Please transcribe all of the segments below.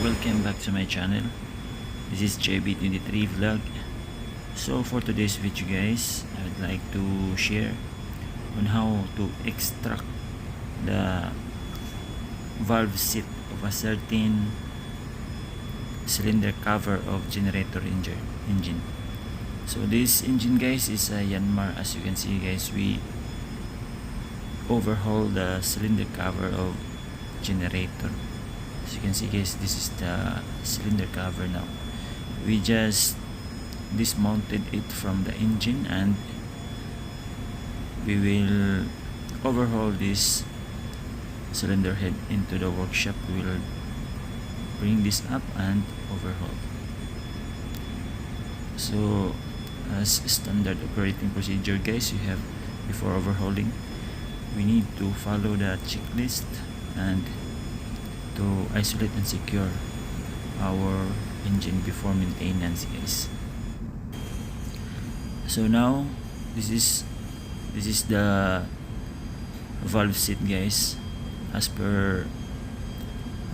welcome back to my channel. This is JB23 vlog. So for today's video guys, I would like to share on how to extract the valve seat of a certain cylinder cover of generator engine. So this engine guys is a Yanmar. As you can see guys, we overhaul the cylinder cover of generator. As you can see guys, this is the cylinder cover now. We just dismounted it from the engine and we will overhaul this cylinder head into the workshop. We will bring this up and overhaul. So as standard operating procedure guys, you have before overhauling, we need to follow the checklist and to isolate and secure our engine before maintenance guys. So now this is the valve seat guys. As per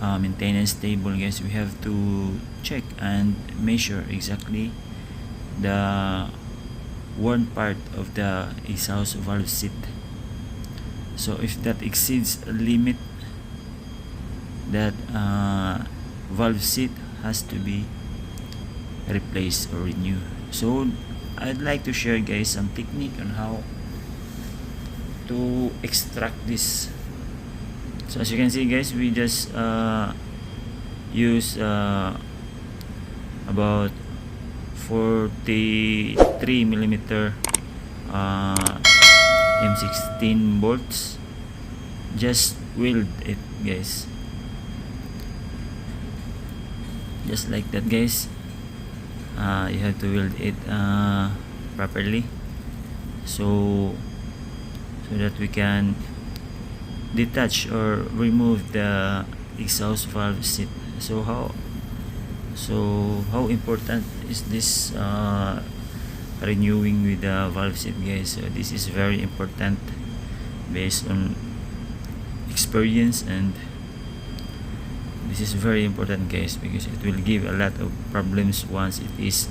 maintenance table guys, we have to check and measure exactly the worn part of the exhaust valve seat. So if that exceeds a limit, that valve seat has to be replaced or renewed. So I'd like to share guys some technique on how to extract this. So as you can see guys, we just use about 43 millimeter M16 bolts. Just weld it guys, just like that guys. You have to weld it properly so that we can detach or remove the exhaust valve seat. So how important is this renewing with the valve seat guys? So this is very important based on experience, and this is very important guys because it will give a lot of problems once it is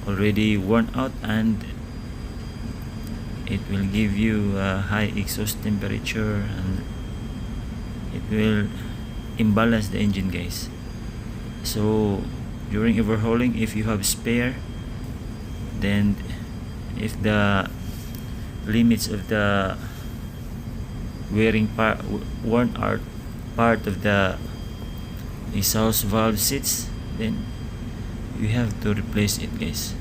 already worn out, and it will give you a high exhaust temperature and it will imbalance the engine guys. So during overhauling, if you have spare, then if the limits of the worn out part of the exhaust valve seats, then you have to replace it guys.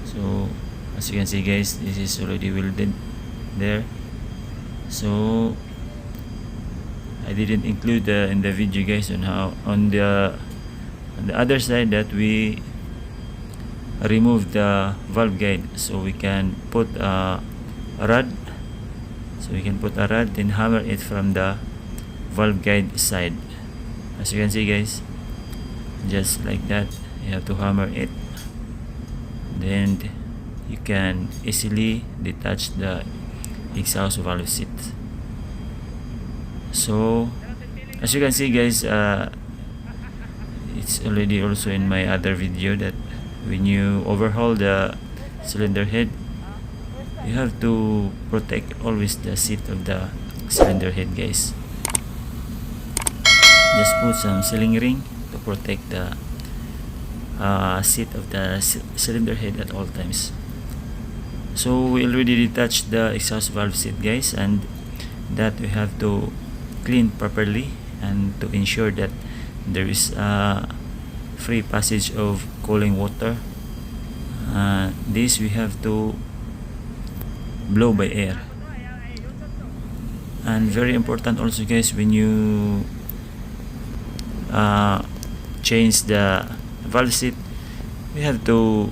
So as you can see guys, this is already welded there. So I didn't include in the video guys on how on the other side that we remove the valve guide, so we can put a rod. So we can put a rod, then hammer it from the valve guide side. As you can see guys, just like that, you have to hammer it, then you can easily detach the exhaust valve seat. So as you can see guys, it's already also in my other video that when you overhaul the cylinder head, you have to protect always the seat of the cylinder head guys. Just put some sealing ring to protect the seat of the cylinder head at all times. So we already detached the exhaust valve seat guys, and that we have to clean properly and to ensure that there is free passage of cooling water. This we have to blow by air. And very important also guys, when you change the valve seat, we have to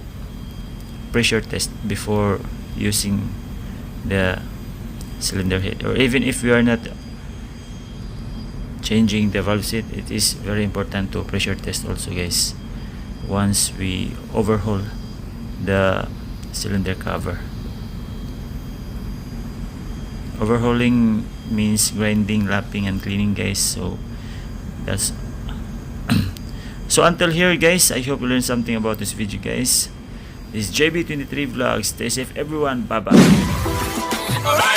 pressure test before using the cylinder head. Or even if we are not changing the valve seat, it is very important to pressure test also guys once we overhaul the cylinder cover. Overhauling means grinding, lapping, and cleaning, guys. So that's so until here, guys, I hope you learned something about this video, guys. This is JB23 Vlogs. Stay safe, everyone. Bye bye.